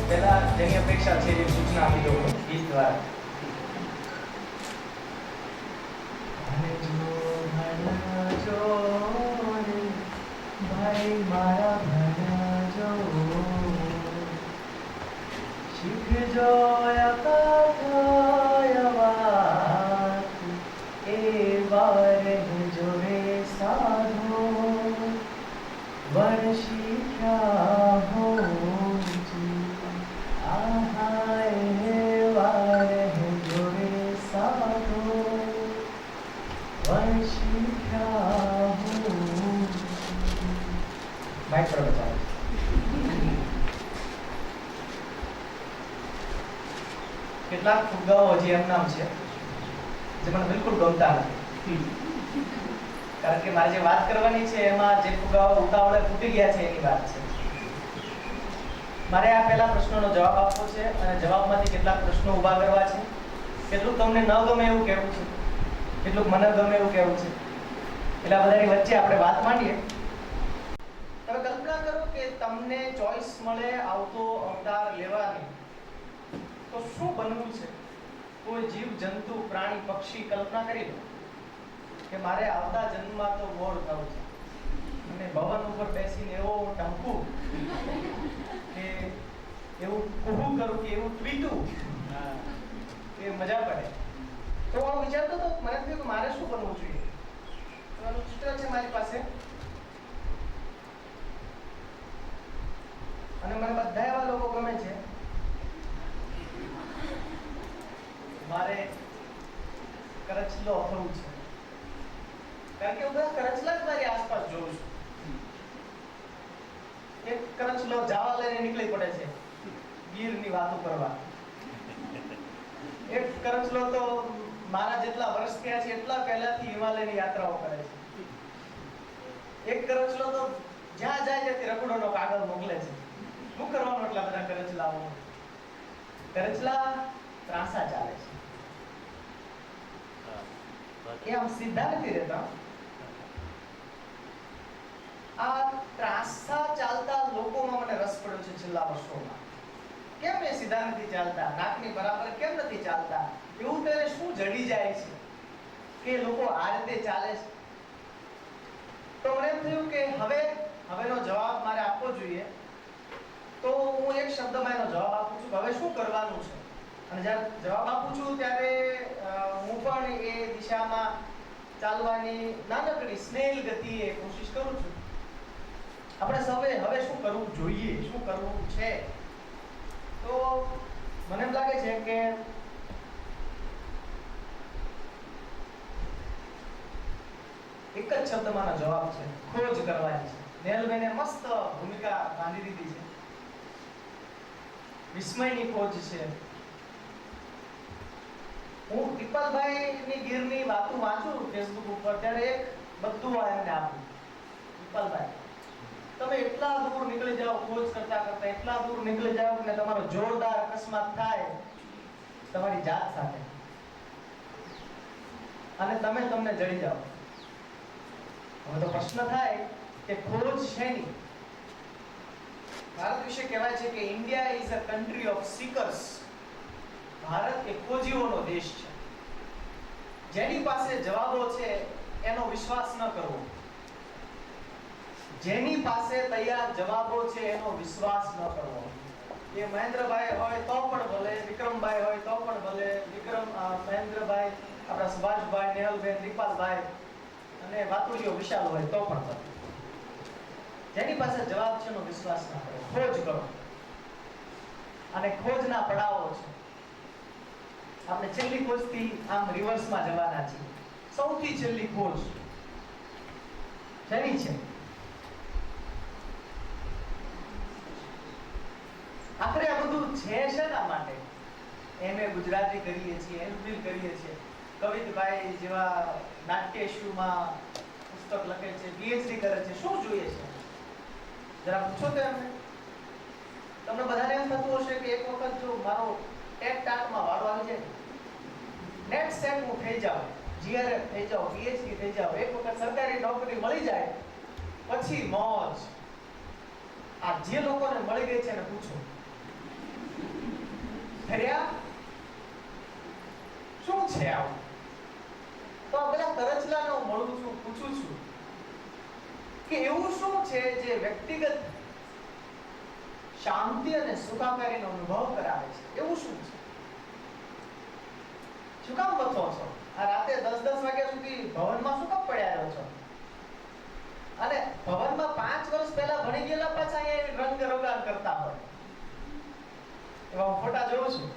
પહેલા જેની અપેક્ષા છે એ સૂચના આપી દો ગીત દ્વારા. ભાઈ મારા ભણજો શીખજો વાત એ વાર જોડે સાધો વર શીખ્યા હો આહા એ વાર જોડે સાધો વર શીખ્યા હો. માઇક પર બતાવો. કેટલાક ફુગ્ગાઓ હજી એમ નામ છે જે મને બિલકુલ ગમતા નથી, કારણ કે મારે જે વાત કરવાની છે એમાં જે ફુગ્ગાઓ ઉતાવળે ફૂટી ગયા છે એની વાત છે. મારે આ પહેલા પ્રશ્નનો જવાબ આપવો છે અને જવાબમાંથી કેટલાક પ્રશ્નો ઊભા કરવા છે. કેટલુંક તમને ન ગમે એવું કહેવું છે, કેટલુંક મને ગમે એવું કહેવું છે, એટલે આ બધાની વચ્ચે આપણે વાત માંડીએ. તમે કલ્પના કરો કે તમને ચોઈસ મળે આવતો અવતાર લેવાની, તો શું બનવું છે? કોઈ જીવ જંતુ પ્રાણી પક્ષી કલ્પના કરી લો કે મારે આવતા જન્મમાં તો મોર થવું છે અને ભવન ઉપર બેસીને એવો ટંકું કે એવું કુહુ કરું કે એવું ટ્વીટું કે મજા પડે. તો હું વિચારતો તો મને થયું કે મારે શું બનવું જોઈએ. તો ચિત્ર છે મારી પાસે અને મને બધા એવા લોકો ગમે છે. મારે કરચલો થવું છે, કારણ કે હું બધા કરચલા જ મારી આસપાસ જોઉં છું. એક કરચલો જાવા લઈને નીકળી પડે છે ગીરની વાતો કરવા. એક કરચલો તો મારા જેટલા વર્ષ થયા છે એટલા પહેલાથી હિમાલયની યાત્રાઓ કરે છે. એક કરચલો તો જ્યાં જાય ત્યાંથી રખડોનો કાગળ મોકલે છે. શું કરવાનું એટલા બધા કરચલાઓ? કરચલા ત્રાંસા ચાલે છે, એ આમ સીધા નથી રહેતા. આ ત્રાંસા ચાલતા લોકોમાં મને રસ પડ્યો છે છેલ્લા વર્ષોમાં. કેમ એ સીધા નથી ચાલતા, નાકની બરાબર કેમ નથી ચાલતા? એવું તેને શું જડી જાય છે કે લોકો આ રીતે ચાલે છે? તો મને એમ થયું કે હવેનો જવાબ મારે આપવો જોઈએ. તો હું એક શબ્દમાં એનો જવાબ આપું છું કે હવે શું કરવાનું છે. અને જ્યારે જવાબ આપું છું ત્યારે હું પણ એ દિશામાં ચાલવાની નાનકડી સ્નેલ ગતિએ કોશિશ કરું છું. આપણે સૌએ હવે શું કરવું જોઈએ, શું કરવું છે? તો મને એમ લાગે છે કે એક જ શબ્દમાંનો જવાબ છે, ખોજ કરવાની છે. નેહલબેને મસ્ત ભૂમિકા બાંધી દીધી છે. વિસ્મયની ખોજ છે. હું વિપલભાઈની ગીરની વાતો વાંચું ફેસબુક ઉપર ત્યારે એક બધું એમને આપ્યું. વિપલભાઈ, તમે એટલા દૂર નીકળી જાઓ ખોજ કરતા કરતા, એટલા દૂર નીકળી જાઓ કે તમારો જોરદાર અકસ્માત થાય તમારી જાત સાથે અને તમને જડી જાઓ. હવે તો પ્રશ્ન થાય કે ખોજ શેની? ભારત વિશે કહેવાય છે કે India is a country of seekers. ભારત એ ખોજીઓનો દેશ છે. જેની પાસે જવાબો છે એનો વિશ્વાસ ન કરવો. જેની પાસે તૈયાર જવાબો છે એનો વિશ્વાસ ન કરવો. એ મહેન્દ્રભાઈ હોય તો પણ ભલે, વિક્રમભાઈ હોય તો પણ ભલે, મહેન્દ્રભાઈ, આપણા સુભાષભાઈ, નેહલબેન, દીપાલભાઈ અને વાતુડીઓ વિશાલ હોય તો પણ ભલે. જેની પાસે જવાબ છે એનો વિશ્વાસ ના કરો, ખોજ કરો. અને ખોજના પડાવો છે. આપણે છેલ્લી ખોજથી આમ રિવર્સમાં જવાના છીએ. સૌથી છેલ્લી ખોજ શેની છે? આખરે આ બધું છે શેના માટે? એમએ ગુજરાતી કરીએ છીએ, એમફિલ કરીએ છીએ, કવિતભાઈ જેવા નાટ્યશ્યુમાં પુસ્તક લખે છે, પીએચડી કરે છે. શું જોઈએ છે જરા પૂછો તો એમને. તમને બધાને એમ થતું હશે કે એક વખત જો મારો ટેટ ટાટમાં વારો આવી જાય, નેટ સેટ હું થઈ જાઉં, જીઆરએફ થઈ જાઉં, પીએચડી થઈ જાઉં, એક વખત સરકારી નોકરી મળી જાય પછી મોજ. આ જે લોકોને મળી ગઈ છે એને પૂછો ફર્યા શું છે આવું? તો આ બધા તરછલાનો મળું છું, પૂછું છું કે એવું શું છે જે વ્યક્તિગત શાંતિ અને સુખાકારીનો અનુભવ કરાવે છે? એવું શું છે? શું કામ બચો છો? આ રાતે 10-10 વાગ્યા સુધી ભવનમાં શું કામ પડ્યા રહો છો? અને ભવનમાં 5 વર્ષ પહેલા ભણી ગયેલા પાછા અહીંયા રંગ રોગાન કરતા હોય એવા હું ફોટા જોઉં છું.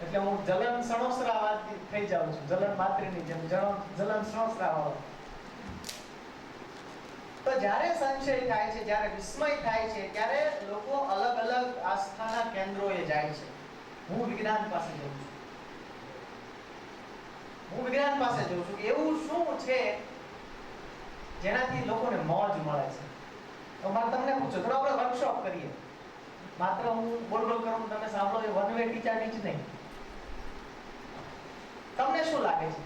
એટલે હું જલન સણોસરાવાદી થઈ જાઉં છું, જલન માત્રીની જેમ જલન સણોસરાવાળો. તો જ્યારે સંશય થાય છે, જ્યારે વિસ્મય થાય છે, ત્યારે લોકો અલગ અલગ આસ્થાના કેન્દ્રોએ જાય છે. હું વિજ્ઞાન પાસે જઉં છું. હું વિજ્ઞાન પાસે જઉં છું કે એવું શું છે જેનાથી લોકોને મોજ મળે છે. તો મારે તમને પૂછો, તો આપણે વર્કશોપ કરીએ. માત્ર હું બોલ બોલ કરું, તમે સાંભળો, એ વન વે ટીચર જ નહીં. તમને શું લાગે છે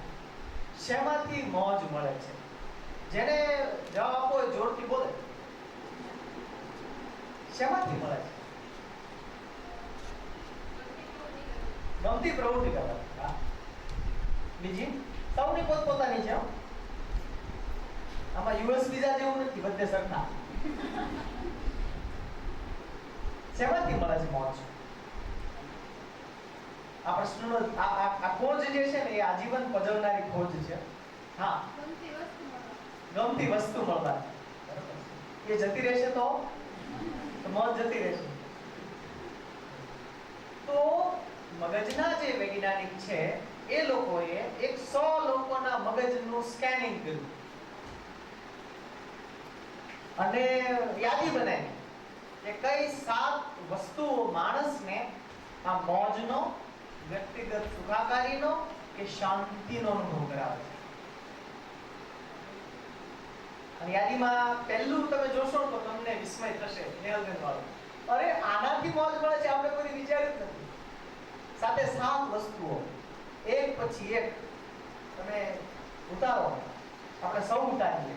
શેમાંથી મોજ મળે છે? જેને જવાબ આપો એ જોરથી બોલે. શેમાંથી મળે છે? ગમતી પ્રવૃત્તિ કરવા. બીજી સૌની પોતપોતાની છે. આમાં યુએસ વિઝા જેવું નથી, બધે સરખા. શેમાંથી મળે છે મોજ? આ પ્રશ્નનો આ ખોજ જે છે ને એ આજીવન પજવનારી ખોજ છે. હા, ગમતી વસ્તુ મળવા. એ જતી રહેશે તો મોજ જતી રહેશે. તો મગજના જે વૈજ્ઞાનિક છે એ લોકોએ 100 લોકોના મગજનું સ્કેનિંગ કર્યું અને યાદી બનાવી કે કઈ 7 વસ્તુઓ માણસને આ મોજનો, વ્યક્તિગત સુખાકારીનો કે શાંતિનો અનુભવ કરાવે છે. અને યાદીમાં પહેલું તમે જોશો તો તમને વિસ્મય થશે. નેહલબેન વાળું, અરે આનાથી મોજ મળે છે, આપણે કોઈ વિચાર્યું જ નથી. સાથે 7 વસ્તુઓ એક પછી એક તમે ઉતારો. આપણે સૌ ઉતારીએ.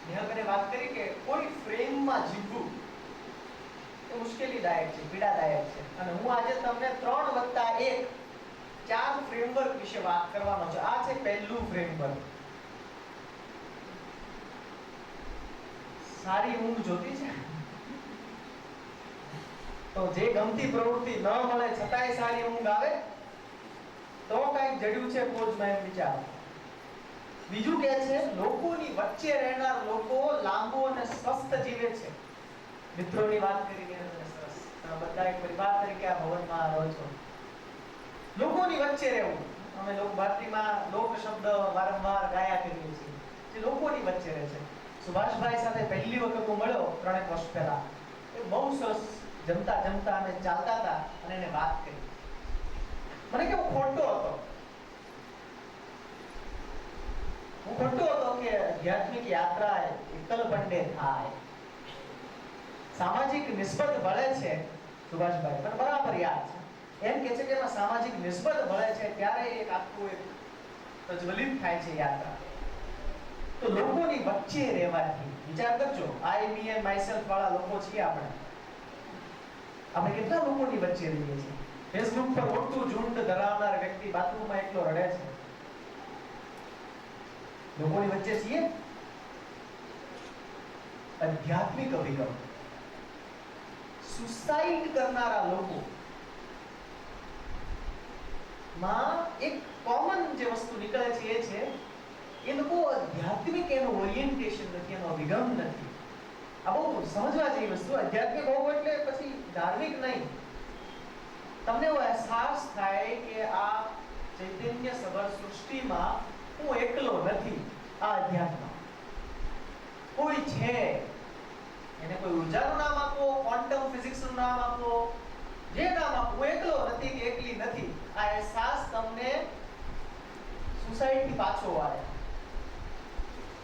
નેહલબેને વાત કરી કે કોઈ ફ્રેમમાં જીવવું એ મુશ્કેલીદાયક છે, પીડાદાયક છે. અને હું આજે તમને 3+1 4 ફ્રેમવર્ક વિશે વાત કરવાનો છે. આ છે પહેલું ફ્રેમવર્ક. સારી ઊંઘ જોતી છે તો જે ગમતી પ્રવૃત્તિ ન મળે છતાંય સારી ઊંઘ આવે તો કંઈક જડ્યું છે ખોજમાં, એમ વિચારો. બીજું કે છે લોકોની વચ્ચે રહેનાર લોકો લાંબુ અને સ્વસ્થ જીવે છે. મિત્રોની વાત કરીને સરસ, તમે બધા એક પરિવાર તરીકે આ ભવનમાં રહો છો. લોકોની વચ્ચે રહેવું, અમે લોક ભારતીમાં લોક શબ્દ વારંવાર ગાયા કરીએ છીએ, જે લોકોની વચ્ચે રહે છે. સુભાષભાઈ સાથે પહેલી વખત હું મળ્યો 3 વર્ષ પહેલા. એ બહુ સરસ જમતા અમે ચાલતા હતા અને એને વાત કરી. મને કેવો ખોટો હતો કે આધ્યાત્મિક યાત્રા એકલ પંડે થાય. સામાજિક નિસ્બત ભળે છે સુભાષભાઈ, પણ બરાબર યાદ છે. એમ કે છે કે એમાં સામાજિક નિસ્બત ભળે છે ત્યારે એક આખું એક પ્રજ્વલિત થાય છે યાત્રા. તો લોકોની વચ્ચે રહેવાથી વિચાર કરજો, આઈ મી એન્ડ માયસેલ્ફ વાળા લોકો છીએ આપણે કેટલા લોકોની વચ્ચે રહીએ છીએ. ફેસબુક પર મોટું ઝુંડ ધરાવનાર વ્યક્તિ બાથરૂમમાં એકલો રડે છે. લોકોની વચ્ચે છીએ. આધ્યાત્મિક અભિગમ, સુસાઇડ કરનારા લોકો માં એક કોમન જે વસ્તુ નીકળે છે એ છે એ લોકો આધ્યાત્મિક એનું ઓરિએન્ટેશન નથી, એનો અભિગમ નથી. આ બહુ સમજવા જેવી વસ્તુ. આધ્યાત્મિક હોવું એટલે પછી ધાર્મિક નહીં. તમને એવો અહેસાસ થાય કે આ ચૈતન્ય સભર સૃષ્ટિમાં હું એકલો નથી. આ અધ્યાત્મ કોઈ છે. એને કોઈ ઉર્જાનું નામ આપો, ક્વોન્ટમ ફિઝિક્સનું નામ આપો, જે નામ આપો, હું એકલો નથી કે એકલી નથી. આ અહેસાસ તમને સુસાઇડથી પાછો વાળે.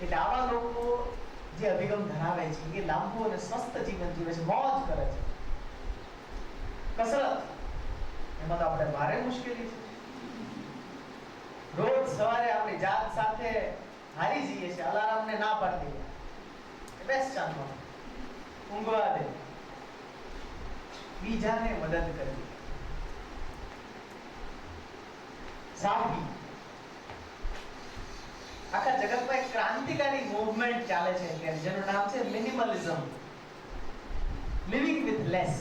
એટલે આવા લોકો જે અભિગમ ધરાવે છે એ લાંબુ અને સ્વસ્થ જીવન જીવે છે, મોજ કરે છે. કસરત, એમાં તો આપણે ભારે મુશ્કેલી છે. રોજ સવારે આપણી જાત સાથે દઈએ છીએ, અલાર્મને ના પાડી દઈએ, બેસ ચાંદો ઊંઘવા દે, બીજાને મદદ કરવી, સાદગી. આખા જગતમાં એક ક્રાંતિકારી મૂવમેન્ટ ચાલે છે કે જેનું નામ છે મિનિમલિઝમ, લિવિંગ વિથ લેસ.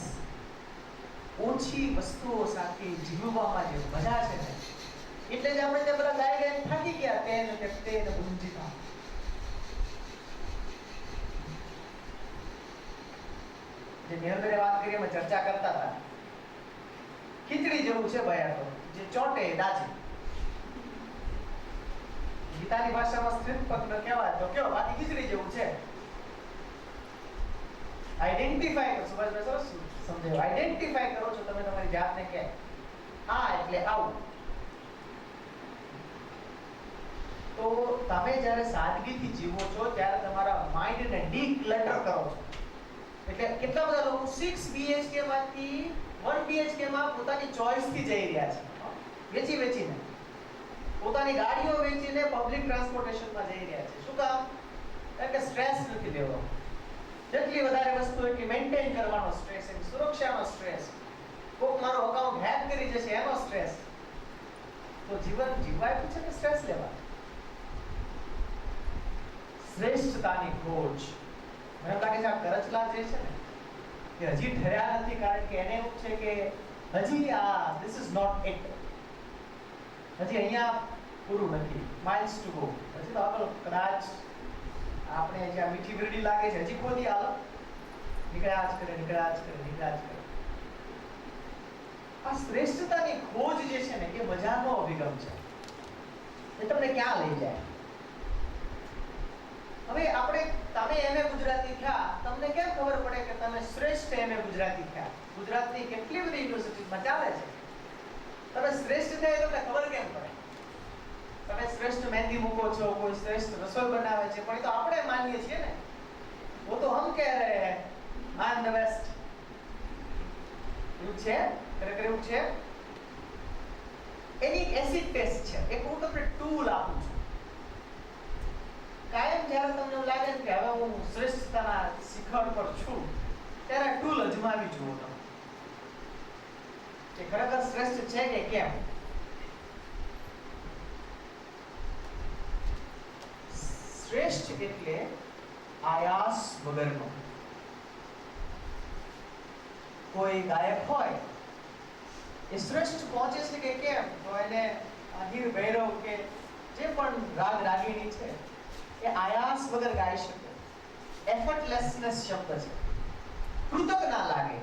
ઓછી વસ્તુઓ સાથે જીવવામાં જે મજા છે ને, એટલે જ આપણે તે બધા ગાય ગાય થાકી ગયા, તેને ગુંજીતા. જે નિરંતરે વાત કરી અમે ચર્ચા કરતા હતા, ખીચડી જેવું છે ભાઈ, આ તો જે ચોટે દાજી. ગીતાની ભાષામાં સ્ત્રીત્વ પત્ર કહેવાય તો કયો, બાકી ખીચડી જેવું છે. આઈડેન્ટિફાઈ કરો, સુભાષભાઈ સરસ સમજાવ્યું. આઈડેન્ટિફાઈ કરો છો તમે તમારી જાતને કે આ એટલે આવું. તો તમે જ્યારે સાદગીથી જીવો છો ત્યારે તમારા માઇન્ડને ડીક્લટર કરો છો. એટલે કેટલા બધા લોકો 6 BHK માંથી 1 BHK માં પોતાની ચોઇસ થી જઈ રહ્યા છે, વેચીને પોતાની ગાડીઓ વેચીને પબ્લિક ટ્રાન્સપોર્ટેશનમાં જઈ રહ્યા છે. શું કામ? કારણ કે સ્ટ્રેસ નથી લેવો. જેટલી વધારે વસ્તુ એટલી મેન્ટેન કરવાનો સ્ટ્રેસ, એની સુરક્ષાનો સ્ટ્રેસ, કોક મારો અકાઉન્ટ હેક કરી જશે એનો સ્ટ્રેસ. તો જીવન જીવાય છે કે સ્ટ્રેસ લેવા? શ્રેષ્ઠતાની ખોજ. મને લાગે છે આ કરચલા જે છે ને કે હજી ઠર્યા નથી, કારણ કે એને એવું છે કે હજી આ ધીસ ઇઝ નોટ ઇટ, હજી અહીંયા પૂરું નથી, માઇલ્સ ટુ ગો. હજી તો આગળ કદાચ આપણે જ્યાં મીઠી વીરડી લાગે છે હજી ખોદી હાલો, નીકળ્યા જ કરે. આ શ્રેષ્ઠતાની ખોજ જે છે ને એ મજાનો અભિગમ છે, એ તમને ક્યાં લઈ જાય. હવે તમે એમએ ગુજરાતી થયા, તમને કેમ ખબર પડે કે તમે શ્રેષ્ઠ એમએ ગુજરાતી થયા? ગુજરાતની કેટલી બધી યુનિવર્સિટીમાં ચાલે છે. તમે શ્રેષ્ઠ થયા તમને ખબર કેમ પડે? તમે શ્રેષ્ઠ મહેંદી મૂકો છો, કોઈ શ્રેષ્ઠ રસોઈ બનાવે છે, પણ એ તો આપણે માનીએ છીએ ને. वो तो हम कह रहे हैं आई एम द बेस्ट. એવું છે? ખરેખર એવું છે? એની એસિડ ટેસ્ટ છે. એક હું તમને ટૂલ આપું છું. કાયમ જ્યારે તમને એવું લાગે કે હવે હું શ્રેષ્ઠતાના શિખર પર છું, ત્યારે ટૂલ અજમાવી જુઓ તમે કે ખરેખર શ્રેષ્ઠ છે કે કેમ. શ્રેષ્ઠ એટલે આયાસ વગરનો. કોઈ ગાયક હોય એ શ્રેષ્ઠ પહોંચે છે કે કેમ, તો એને આહિર ભૈરવ કે જે પણ રાગ રાગીણી છે એ આયાસ વગર ગાઈ શકે. એફર્ટલેસનેસ શબ્દ છે, કૃતક ના લાગે.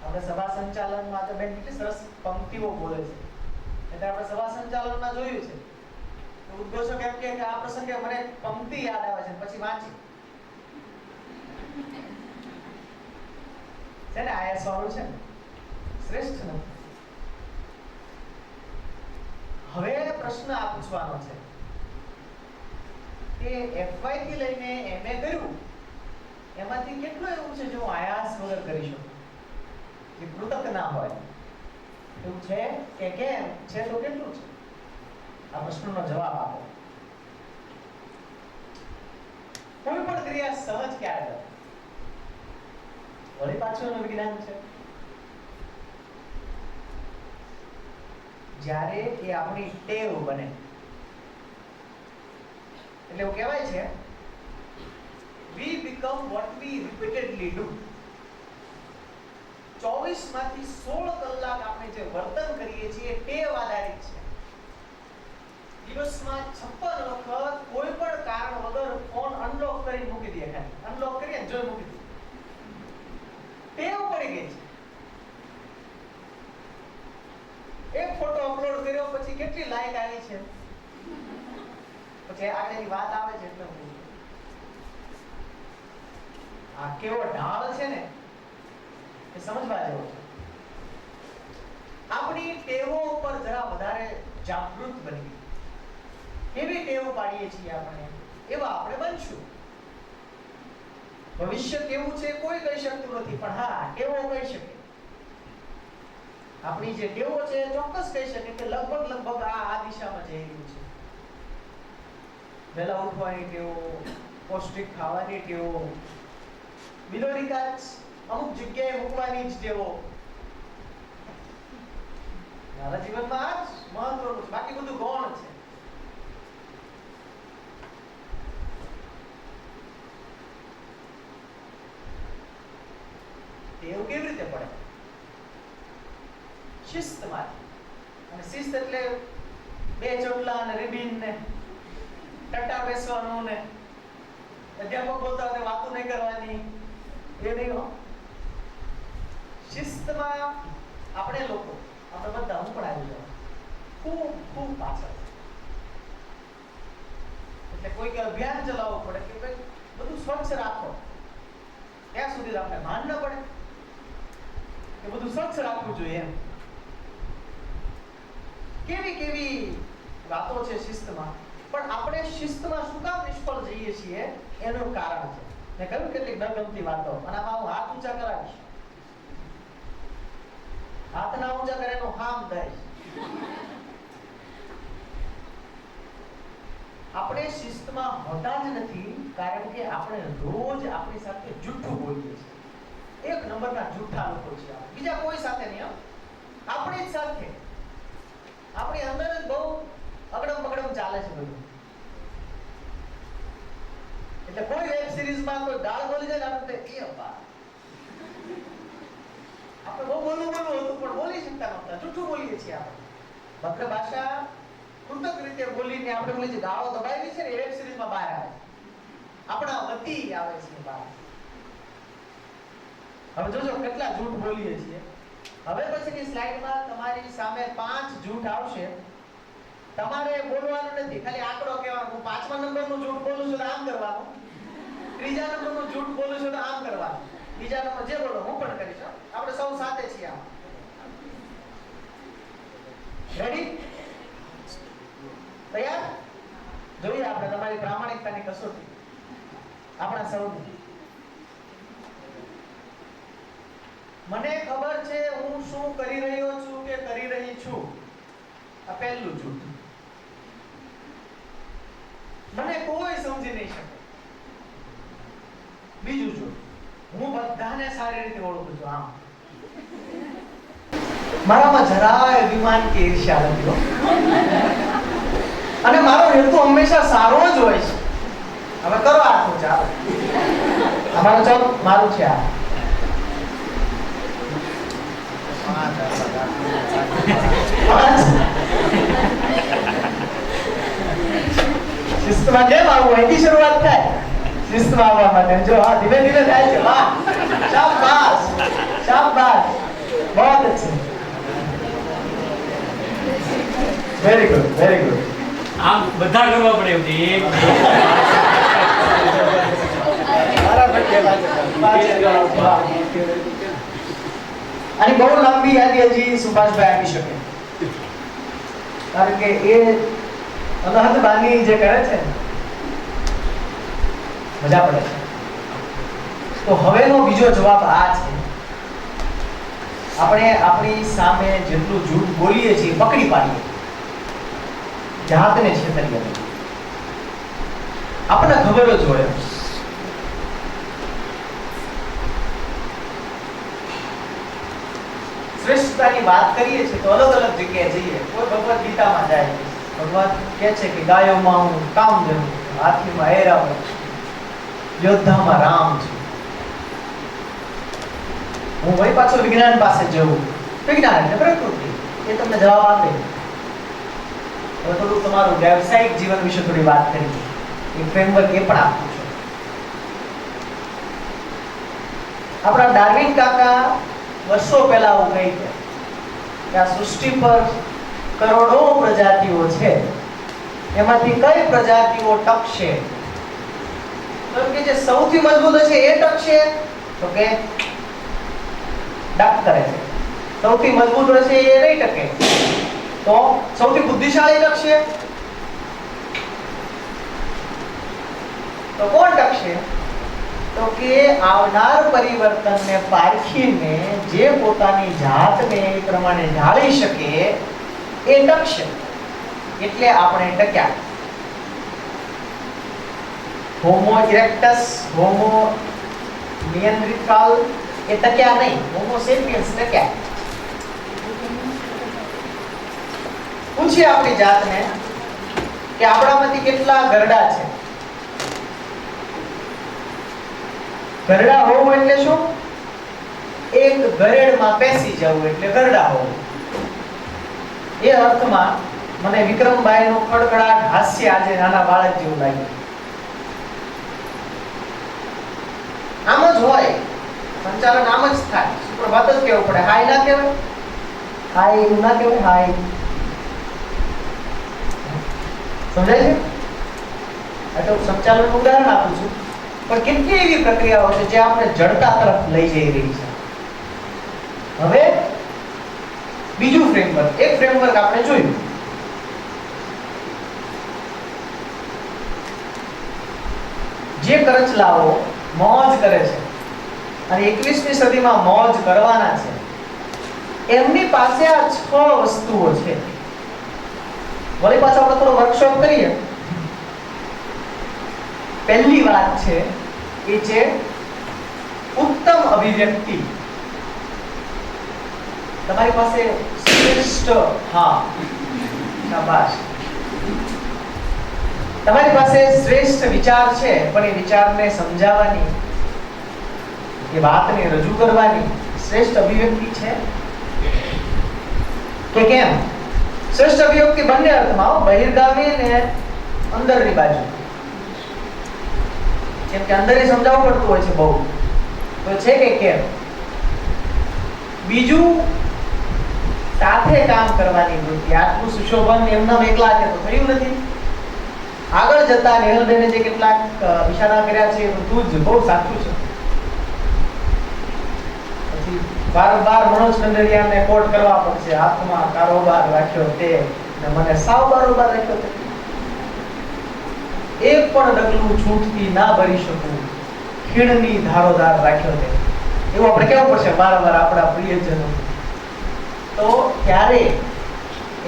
આપણે સભા સંચાલનમાં તો બેન કેટલી સરસ પંક્તિઓ બોલે છે, એટલે આપણે સભા સંચાલનમાં જોયું છે ઉદ્ઘોષક એમ કે આ પ્રસંગે મને પંક્તિ યાદ આવે છે પછી વાંચી છે ને. આયાસ વાળું છે, શ્રેષ્ઠ નથી. હવે પ્રશ્ન આ પૂછવાનો છે કે FY થી લઈને MA કર્યું, એમાંથી કેટલું એવું છે જો આયાસ વગર કરી શકું, જે કૃતક ના હોય? એવું છે કે કેમ છે? તો કેટલું છે? આ પ્રશ્નનો જવાબ આપો. કોઈ પણ ક્રિયા સહજ ક્યારે કરે? વળી પાછળનું વિજ્ઞાન છે. જ્યારે એ આપણી ટેવ બને. એટલે એવું કહેવાય છે we become what we repeatedly do. 24 માંથી 16 કલાક આપણે જે વર્તન કરીએ છીએ એ ટેવ આધારિત છે. દિવસમાં 56 વખત કોઈ પણ કારણ વગર ફોન અનલોક કરી મૂકી દે, ખાલી અનલોક કરીએ જોઈ મૂકી દે. ટેવ પડી ગઈ છે. એક ફોટો અપલોડ કર્યો પછી કેટલી લાઈક આવી છે, પછી આગળની વાત આવે છે એટલે આ કેવો ઢાળ છે ને એ સમજવા જેવો છે. આપણી ટેવો ઉપર જરા વધારે જાગૃત બની, કેવી ટેવ પાડીએ છીએ આપણે એવા આપણે બનશું. ભવિષ્ય કેવું છે કોઈ કહી શકતું નથી, પણ હા ટેવો કહી શકે. આપણી જે ટેવો છે ચોક્કસ કહી શકે કે લગભગ આ દિશામાં જઈ રહ્યું છે. વહેલા ઉઠવાની ટેવો, પૌષ્ટિક ખાવાની ટેવો, બિલોરી કાચ અમુક જગ્યાએ મૂકવાની જ ટેવો. મારા જીવનમાં આ જ મહત્વનું છે, બાકી બધું ગૌણ છે. ટેવ કેવી રીતે પડે? શિસ્તમાંથી. અને શિસ્ત એટલે બે ચોટલા અને રિબીન ને ટટા બેસવાનું ને અધ્યાપક બોલતા હોય વાતો નહીં કરવાની, એ નહીં હો. શિસ્તમાં આપણે લોકો, આપણે બધા, હું પણ આવી જાઉં, ખૂબ ખૂબ પાછળ. એટલે કોઈક અભિયાન ચલાવવું પડે કે ભાઈ બધું સ્વચ્છ રાખો, ત્યાં સુધી આપણે ભાન ન પડે કે બધું સ્વચ્છ રાખવું જોઈએ એમ. કેવી કેવી વાતો છે શિસ્તમાં, પણ આપણે શિસ્તમાં શું કામ નિષ્ફળ જઈએ છીએ એનું કારણ છે. મેં કહ્યું કેટલીક ન ગમતી વાતો, અને આમાં હું હાથ ઊંચા કરાવીશ. હાથ ના ઊંચા કરે એનું હામ દઈશ. આપણે શિસ્તમાં હોતા જ નથી કારણ કે આપણે રોજ આપણી સાથે જૂઠું બોલીએ છીએ. એક નંબરના જૂઠા લોકો છે. બીજા કોઈ સાથે નહીં, આપણી જ સાથે, આપણી અંદર જ બહુ અગડમ બગડમ ચાલે છે બધું. એટલે કોઈ વેબ સિરીઝમાં કોઈ ગાળ બોલી જાય ને આપણે એ અપા આપણે બહુ બોલવું હતું પણ બોલી શકતા નહોતા, જૂઠું બોલીએ છીએ. આપણે ભદ્ર ભાષા કૃતક રીતે બોલીને આપણે બોલી જે ગાળો દબાવી છે ને એ વેબ સિરીઝમાં બહાર આવે, આપણા વતી આવે છે બહાર. હવે જોજો કેટલા જૂઠ બોલીએ છીએ. હવે પછીની સ્લાઇડમાં તમારી સામે 5 જૂઠ આવશે. તમારે બોલવાનું નથી, ખાલી આંકડો કહેવાનો. હું 5મા નંબરનું જૂઠ બોલું છું તો આમ કરવાનું, 3જા નંબરનું જૂઠ બોલું છું તો આમ કરવાનું, બીજા નંબર જે બોલો હું પણ કરીશ. આપણે સૌ સાથે છીએ. આમ રેડી? તૈયાર? જોઈએ આપણે તમારી પ્રામાણિકતાની કસોટી આપણા સૌની. મને ખબર છે હું શું કરી રહ્યો છું કે કરી રહી છું. આ પહેલું જૂઠ. મને કોઈ સમજી નહીં શકે. બીજું જૂઠ, હું બધાને સારી રીતે ઓળખું છું. આમ મારામાં જરાય અભિમાન કે ઈર્ષ્યા નથી, અને મારો હેતુ હંમેશા સારો જ હોય છે. હવે કરો આખું, ચાલો અમારો ચાલો મારું છે આ. શિસ્તમાં કેમ આવું? અહીંથી શરૂઆત થાય શિસ્તમાં આવવા માટે. જો હા, ધીમે ધીમે થાય છે. વાહ, શાબાશ શાબાશ, બહુ અચ્છા, વેરી ગુડ વેરી ગુડ. આમ બધા કરવા પડે એવું છે. અને બહુ લાંબી યાદી હજી સુભાષભાઈ આપી શકે, કારણ કે એ અનહદ બાની જે કરે છે મજા પડે છે. તો હવેનો બીજો જવાબ આ છે. આપણે આપણી સામે જેટલું જૂઠ બોલીએ છીએ પકડી પાડીએ, જાતને છેતરીએ. આપણને ખબર જ હોય શ્રેષ્ઠતાની વાત કરીએ છીએ તો અલગ અલગ જગ્યાએ જઈએ. કોઈ ભગવદ ગીતામાં જાય, ભગવાન કહે છે કે ગાયોમાં હું કામધેનુ, હાથીમાં ઐરાવત, યોદ્ધામાં રામ છું. હું વળી પાછો વિજ્ઞાન પાસે જવું. વિજ્ઞાન એટલે પ્રકૃતિ, એ તમને જવાબ આપે. હવે થોડું તમારું વ્યવસાયિક જીવન વિશે થોડી વાત કરી, એક ફ્રેમવર્ક એ પણ આપું છું. આપણા ડાર્વિન કાકા વર્ષો પહેલા હું કહી કે આ સૃષ્ટિ પર કરોડો પ્રજાતિઓ છે, એમાંથી કઈ પ્રજાતિઓ ટકશે? તો કે જે સૌથી મજબૂત છે એ ટકશે, તો કે ડક કરે છે. સૌથી મજબૂત હશે એ નહીં ટકે. તો સૌથી બુદ્ધિશાળી ટકશે, તો કોણ ટકશે? તો કે આવનાર પરિવર્તનને પારખીને જે પોતાની જાતને એ પ્રમાણે ઢાળી શકે એ ટકશે. એટલે આપણે ટક્યા. હોમો ઇરેક્ટસ, હોમો નિએન્ડરથાલ એ ટક્યા નહીં, હોમો સેપિયન્સ ટક્યા. પૂછીએ આપણી જાતને કે આપણામાંથી કેટલા ઘરડા છે? ઘરડા હોવું એટલે શું? એક ઘરેડમાં પેસી જવું એટલે ઘરડા હોવું. એ અર્થમાં મને વિક્રમભાઈનો ખડખડાટ હાસ્ય આજે નાના બાળક જેવું લાગ્યું. આમ જ હોય, સંચાલન આમ જ થાય. સુપ્રભાત જ કહેવું પડે, હાય ના કહેવાય, હાય એવું ના કહેવાય, હાય. સમજાય છે? આ તો સંચાલનનું ઉદાહરણ આપું છું, પણ કેટલી એવી પ્રક્રિયાઓ છે જે આપણે જડતા તરફ લઈ જઈ રહી છે. હવે બીજું ફ્રેમવર્ક, એક ફ્રેમવર્ક આપણે જોયું. જે કરચલાઓ મોજ કરે છે અને 21મી સદીમાં મોજ કરવાના છે, એમની પાસે આ 6 વસ્તુઓ છે. વળી પાછા આપણે થોડો વર્કશોપ કરીએ. પહેલી વાત છે એ છે ઉત્તમ અભિવ્યક્તિ. તમારી પાસે શ્રેષ્ઠ, હા શાબાશ, તમારી પાસે શ્રેષ્ઠ વિચાર છે, પણ એ વિચારને સમજાવવાની, એ વાતને રજૂ કરવાની શ્રેષ્ઠ અભિવ્યક્તિ છે કે કેમ? શ્રેષ્ઠ અભિવ્યક્તિ બંને અર્થમાં, બહિર્ગામી ને અંદરની બાજુ. કેમ કે અંદર સમજાવવું પડતું હોય છે બહુ, તો છે કે કેમ? બીજું, સાથે કામ કરવાની વૃત્તિ. આટલું સુશોભન એમના એકલા છે તો થયું નથી. આગળ જતા નેહલબેને જે કેટલાક ઇશારા કર્યા છે એ બધું જ બહુ સાચું છે. પછી વારંવાર મનોજ કંડરિયાને કોટ કરવા પડશે, હાથમાં કારોબાર રાખ્યો તે ને મને સાવ બારોબાર રાખ્યો તે. એક પણ ડગલું છૂટથી ના ભરી શકું, ખીણની ધારોધાર રાખ્યો તે. એવું આપણે કેવું પડશે વારંવાર આપણા પ્રિયજનો. તો ત્યારે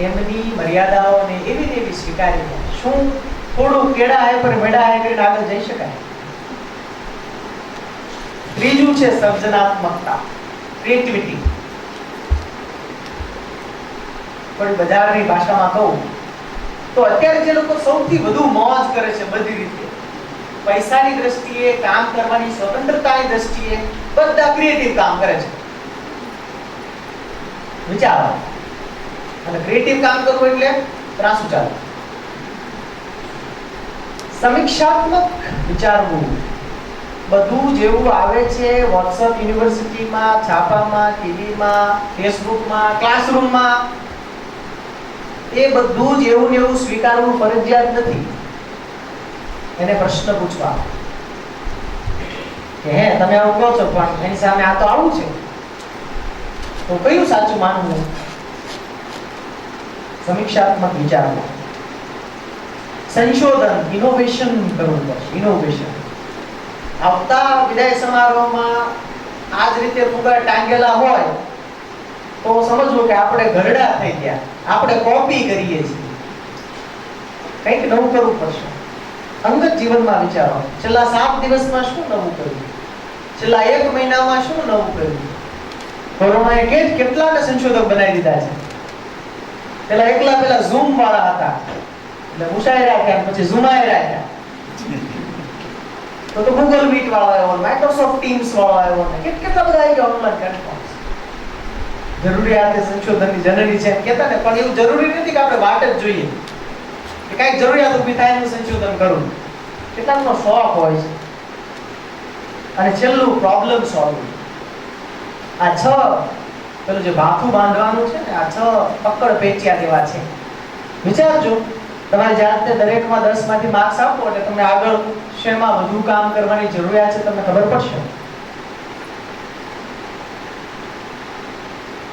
એમની મર્યાદાઓને એવી ને એવી સ્વીકારીને શું થોડું કેળા હે પર મેળા હે કરીને આગળ જઈ શકાય? ત્રીજું છે સર્જનાત્મકતા, ક્રિએટિવિટી. પણ બજારની ભાષામાં કહું તો અત્યારે જે લોકો સૌથી વધુ મોજ કરે છે બધી રીતે, પૈસાની દ્રષ્ટિએ, કામ કરવાની સ્વતંત્રતાની દ્રષ્ટિએ, બધા ક્રિએટિવ કામ કરે છે. વિચારો. અને ક્રિએટિવ કામ કરવું એટલે ત્રાસુ ચાલે. સમીક્ષાત્મક વિચારવું, બધું જેવું આવે છે વોટ્સએપ યુનિવર્સિટીમાં, છાપામાં, ટીવીમાં, ફેસબુકમાં, ક્લાસરૂમમાં, એ બધું જ એવું ને એવું સ્વીકારવું ફરજિયાત નથી. એને પ્રશ્ન પૂછવા કે હે તમે આવું કહો છો પણ એની સામે આ તો આવું છે, તો કયું સાચું માનવું? સમીક્ષાત્મક વિચારવું. સંશોધન, ઇનોવેશન કરવું પડશે. ઇનોવેશન. આવતા વિદાય સમારોહમાં આ જ રીતે ફુગા ટાંગેલા હોય તો સમજવું કે આપણે ઘરડા થઈ ગયા, આપણે કોપી કરીએ છીએ. કંઈક નવું કરવું પડશે. અંગત જીવનમાં વિચારો, છેલ્લા 7 દિવસમાં શું નવું કર્યું, છેલ્લા 1 મહિનામાં શું નવું કર્યું. કોરોનાએ કેટલાક સંશોધક બનાવી દીધા છે. પેલા ઝૂમ વાળા હતા એટલે મુશાયરા થયા, પછી ઝૂમાયરા થયા, તો ગૂગલ મીટ વાળો આવ્યો, માઇક્રોસોફ્ટ ટીમ્સ વાળો આવ્યો, કેટલા બધા આવી ગયા ઓનલાઈન પ્લેટફોર્મ્સ. જરૂરિયાત એ સંશોધનની જનની છે એમ કહેતા ને, પણ એવું જરૂરી નથી કે આપણે વાટ જ જોઈએ કે કાંઈક જરૂરિયાત ઊભી થાય એનું સંશોધન કરવું. કેટલાકનો શોખ હોય છે. અને છેલ્લું પ્રોબ્લેમ સોલ્વિંગ. આ 6 પેલું જે ભાથું બાંધવાનું છે ને, આ 6 પકડ પેચિયા જેવા છે. વિચારજો, તમારી જાતને દરેકમાં 10 માંથી માર્ક્સ આપો એટલે તમને આગળ શેમાં વધુ કામ કરવાની જરૂરિયાત છે તમને ખબર પડશે.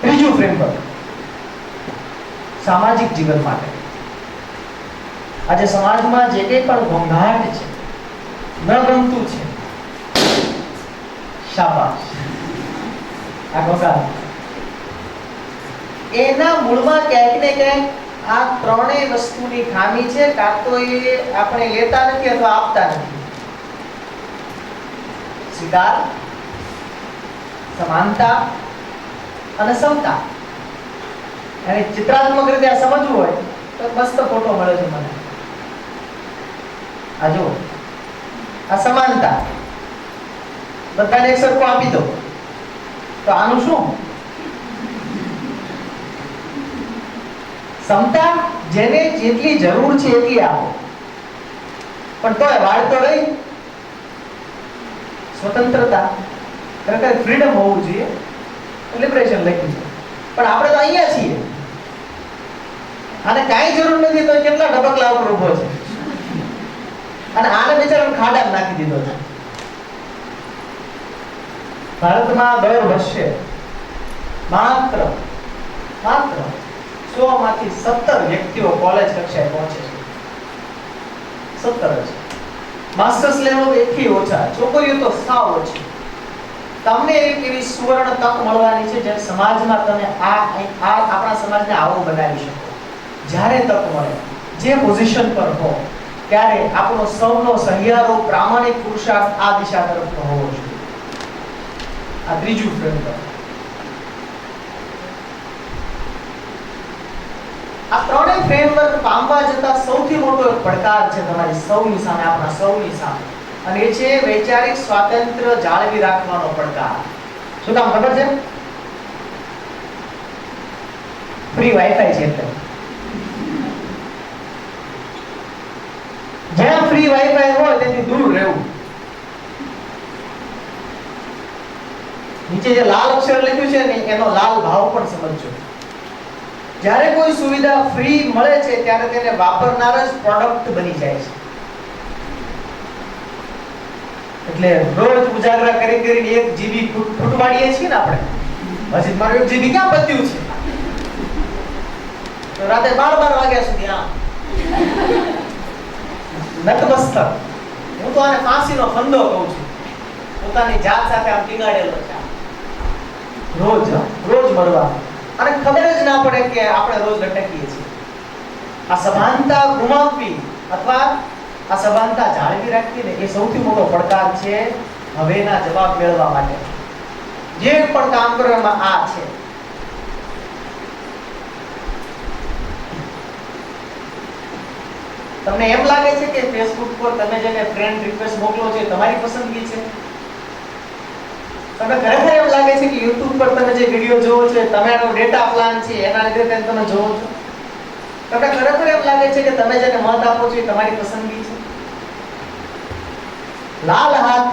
ત્રીજું ફ્રેમવર્ક, સામાજિક જીવન માટે. આજે સમાજમાં જે કંઈ પણ ઘોંઘાટ છે, ન ગમતું છે, શાબાશ, આ ઘોંઘાટ, એના મૂળમાં ક્યાંક ને ક્યાંક આ ત્રણેય વસ્તુની ખામી છે. કાં તો એ આપણે લેતા નથી અથવા આપતા નથી. સ્વીકાર, સમાનતા અને સમતા. અને ચિત્રાત્મક રીતે આ સમજવું હોય તો મસ્ત ફોટો મળે છે મને. આ જુઓ, આ સમાનતા, બધાને એક સરખું આપી દો તો આનું શું? સમતા, જેને જેટલી જરૂર છે એટલી આપો, પણ તોય વાળ તો રહી. સ્વતંત્રતા, ખરેખર ફ્રીડમ હોવું જોઈએ, લિબરેશન લખ્યું છે, પણ આપણે તો અહીંયા છીએ અને કાંઈ જરૂર નથી તો કેટલા ડબકલા ઉપર ઊભો છે અને આને બિચારાને ખાડામાં નાખી દીધો છે. ભારતમાં દર વર્ષે માત્ર 100 માંથી 17 વ્યક્તિઓ કોલેજ કક્ષાએ પહોંચે છે. 17 જ. માસ્ટર્સ લેવલ એથી ઓછા, છોકરીઓ તો સાવ ઓછી. તમને એવી સુવર્ણ તક મળવાની છે જે સમાજમાં તમે આ આપણા સમાજને આવો બનાવી શકો. જ્યારે તક મળે, જે પોઝિશન પર હો, ત્યારે આપણો સૌનો સહિયારો પ્રામાણિક પુરુષાર્થ આ દિશા તરફ હોવો જોઈએ. આ ત્રીજું ફ્રેમવર્ક. આ ત્રણેય ફ્રેમવર્ક પામવા જતા સૌથી મોટો એક પડકાર છે તમારી સૌની સામે, આપણા સૌની સામે, અને એ છે વૈચારિક સ્વાતંત્ર્ય જાળવી રાખવાનો પડકાર. શું કામ ખબર છે? ફ્રી વાઈફાઈ છે એટલે. જ્યાં ફ્રી વાઈફાઈ હોય તેથી દૂર રહેવું. નીચે જે લાલ અક્ષર લખ્યું છે ને એનો લાલ ભાવ પણ સમજજો. જ્યારે કોઈ સુવિધા ફ્રી મળે છે ત્યારે તેને વાપરનાર જ પ્રોડક્ટ બની જાય છે. એટલે રોજ ઉજાગરા કરી કરીને 1 GB ફૂટવાડીએ છીએ ને આપણે. હજી મારું 1 GB ક્યાં પત્યું છે? તો રાતે 12 વાગ્યા સુધી આમ નતમસ્તક. હું તો આને ફાંસીનો ફંદો કહું છું. પોતાની જાત સાથે આમ ટીંગાડેલો છે. રોજ મરવા, અને ખબર જ ના પડે કે આપણે રોજ લટકીએ છીએ. આ સભાનતા ગુમાવવી અથવા આ સભાનતા જાળવી રાખવી ને એ સૌથી મોટો પડકાર છે હવેના જવાબ મેળવવા માટે. જે પણ કામ કરવામાં આ છે. તમને એમ લાગે છે કે ફેસબુક પર તમે જેને ફ્રેન્ડ રિક્વેસ્ટ મોકલો છો એ તમારી પસંદગી છે? તમને ખરેખર એમ લાગે છે કે YouTube પર તમે જે વિડિયો જોવો છો તમારો ડેટા પ્લાન છે એના લીધે તમે જોવો છો? તમને ખરેખર એમ લાગે છે કે તમે જેને મત આપો છો એ તમારી પસંદગી છે? લાલ હાથ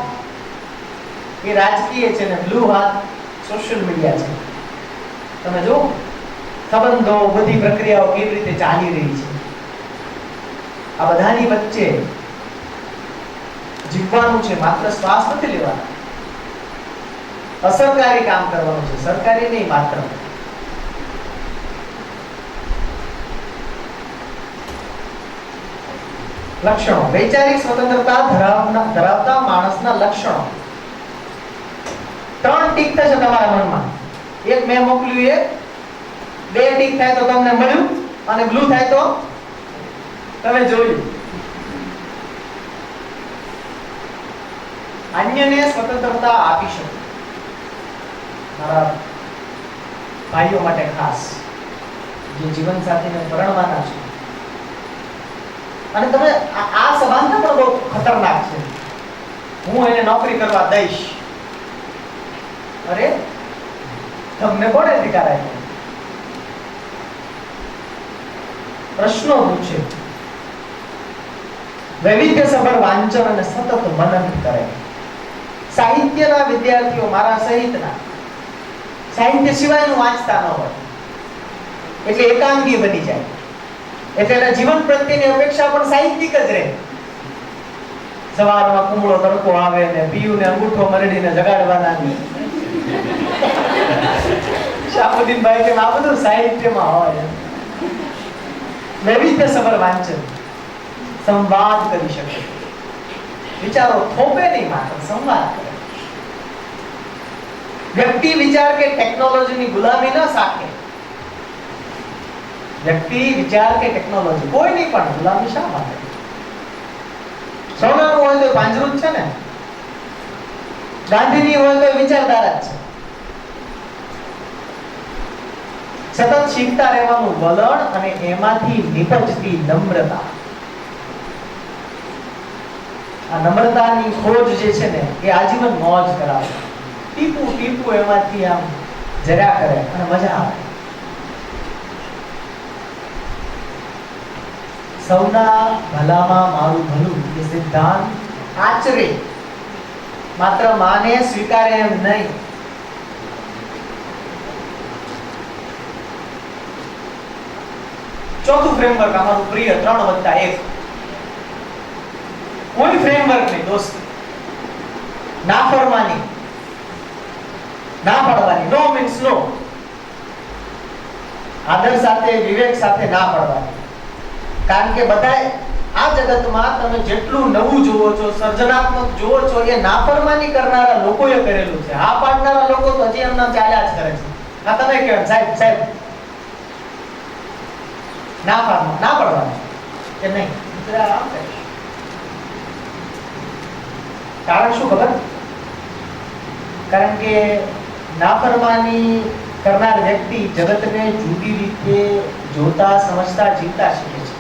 એ રાજકીય છે ને બ્લુ હાથ સોશિયલ મીડિયા છે. તમે જો સંબંધો, બધી પ્રક્રિયાઓ કેવી રીતે ચાલી રહી છે. આ બધાની વચ્ચે જીવવાનું છે, માત્ર શ્વાસ નથી લેવાનો. અસરકારી કામ કરવાનું છે, સરકારી નહીં માત્ર. લક્ષણો. વૈચારિક સ્વતંત્રતા ધરાવતા માણસના લક્ષણો. 3 ટીક થશે તમારા મનમાં. એક મેં મોકલ્યું, 2 ટીક થાય તો તમને મળ્યું, અને બ્લુ થાય તો તમે જોયું. અન્યને સ્વતંત્રતા આપી શકો. મારા ભાઈઓ માટે ખાસ, જે જીવન સાથીને પરણવાના છે, અને તમે આ સભાનતા પણ બહુ ખતરનાક છે. હું એને નોકરી કરવા દઈશ. અરે તમને કોણ અધિકાર આપ્યો? પ્રશ્નો પૂછે, વૈવિધ્યસભર વાંચન અને સતત મનન કરે. સાહિત્યના વિદ્યાર્થીઓ મારા સહિતના સાહિત્ય સિવાયનું વાંચતા ન હોય એટલે એકાંગી બની જાય. એટલે એના જીવન પ્રત્યેની અપેક્ષા પણ સાહિત્યિક જ રહે. સવારમાં કુમળો તડકો આવે ને પીયુને અંગૂઠો મરડીને જગાડવાના. શાહબુદ્દીનભાઈ કે આ બધું સાહિત્યમાં હોય. વૈવિધ્યસભર વાંચન, સંવાદ કરી શકે. વિચારો થોપે નહીં, માત્ર સંવાદ કરે. વ્યક્તિ વિચાર કે ટેકનોલોજીની ગુલામી ન સાકે. વ્યક્તિ વિચાર કે ટેકનોલોજી કોઈની પણ ગુલામી શા માટે? સોનાનું હોય તો પાંજરું જ છે ને. ગાંધીની હોય તો વિચારધારા જ છે. સતત શીખતા રહેવાનું વલણ અને એમાંથી નિપજતી નમ્રતા. આ નમ્રતાની ખોજ જે છે ને એ આજીવન મોજ કરાવે. ટીપું ટીપું એમાંથી આમ જરા કરે અને મજા આવે. સૌના ભલામાં મારું ભલું એ સિદ્ધાંત આચરે, માત્ર માને સ્વીકારે એમ નહીં. ચોથું ફ્રેમવર્ક અમારું પ્રિય 3+1. કોઈ ફ્રેમવર્ક નહીં દોસ્ત. નાફરમાની, ના પાડવાની. નો મીન્સ નો. આદર સાથે, વિવેક સાથે ના પાડવાની. કારણ કે બધાય આ જગતમાં તમે જેટલું નવું જોવો છો, સર્જનાત્મક જોવો છો, એ નાફરમાની કરનારા લોકોએ કરેલું છે. હા પાડનારા લોકો તો હજી એમના ચાલ્યા જ કરે છે. આ તમે કહેવાય સાહેબ સાહેબ ના પાડવાનું કે નહીં. કારણ શું ખબર? કારણ કે નાફરમાની કરનાર વ્યક્તિ જગતને જુદી રીતે જોતા, સમજતા, જીવતા શીખે છે.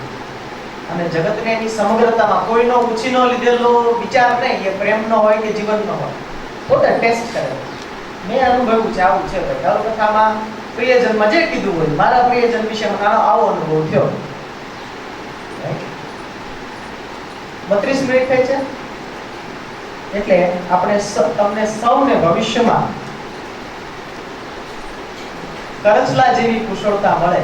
અને જગતને એની સમગ્રતામાં કોઈનો ઉછીનો લીધેલો વિચાર નહીં, એ પ્રેમનો હોય કે જીવનનો હોય, પોતે ટેસ્ટ કરે. મેં અનુભવ્યું છે, આવું છે ભાઈ. દર કથામાં પ્રિયજનમાં જે કીધું હોય, મારા પ્રિયજન વિશે મને આવો અનુભવ થયો. 32 મિનિટ થઈ છે, એટલે આપણે તમને સૌને ભવિષ્યમાં કરચલા જેવી કુશળતા મળે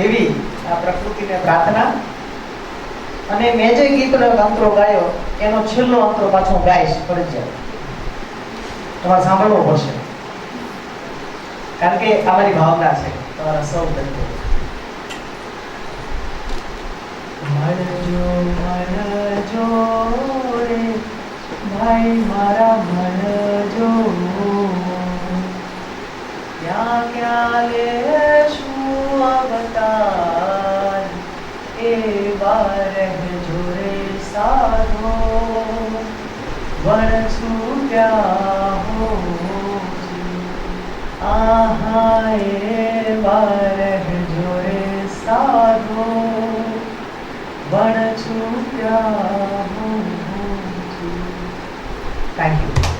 એવી આ પ્રકૃતિને પ્રાર્થના. અને મેં જે ગીતનો અંતરો ગાયો એનો છેલ્લો અંતરો પાછો ગાઈશ ફરજિયાત. તમારે સાંભળવો પડશે, કારણ કે આ મારી ભાવના છે તમારા સૌ પ્રત્યે. મળજો મળજો રે ભાઈ મારા, મળજો. ક્યાં ક્યાં લેશું અવતાર, એવા રહેજો રે સાધો. વણશું ક્યાં હો આહા, એવા રહેજો રે સાધો. વણશું ક્યાં હો. Thank you.